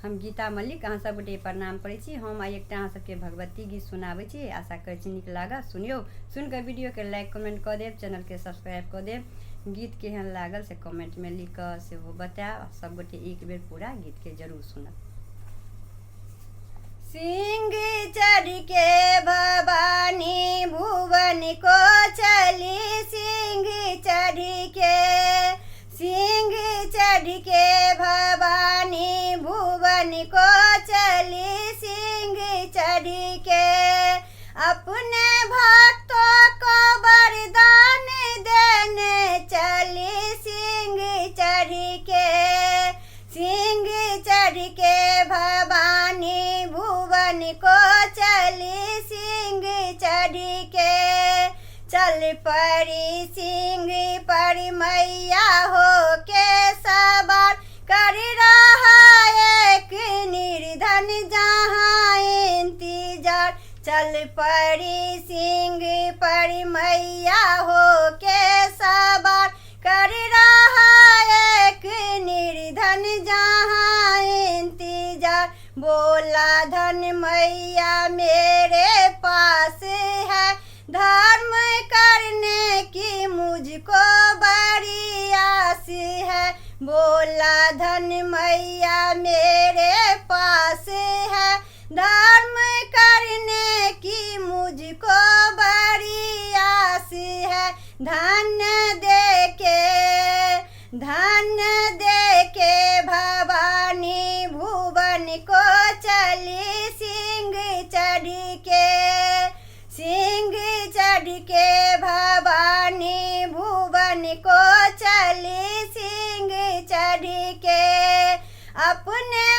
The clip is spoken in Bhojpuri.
हम गीता मल्लिक अहाँ सब गोटे प्रणाम करै छी। हम आइ एकटा अहाँ सबके भगवती गीत सुनाबै छी। आशा करै छी नीक लागत। सुनियो, सुन के वीडियो के लाइक कमेंट कऽ देब, चैनल के सब्सक्राइब कऽ देब। गीत केहन लागल से कमेंट में लिख कऽ सेहो बताएब। सब गोटे एक बेर पूरा गीत के जरूर सुनब। सिंह चढ़ के भवानी भुवन को चली, सिंह चढ़ के भवानी भुवन को चली, सिंह चढ़ के अपने भक्तों को वरदान देने चली, सिंह चढ़ के भवानी भुवन को चली, सिंह चढ़ के चल पड़ी सिंह पर मैया हो के सवार, कर रहा एक निर्धन जहाँ इंतजार। चल पड़ी सिंह पर मैया हो के सवार, कर रहा एक निर्धन जहाँ इंतजार। बोला धन मैया मेरे पास है, धर्म करने की मुझको बड़ी आस है। बोला धन मैया मेरे पास है, धर्म करने की मुझको बड़ी आस है। धन दे के भवानी भुवन को चली, सिंह चढ़ के भवानी भुवन को चली, सिंह चढ़ के अपने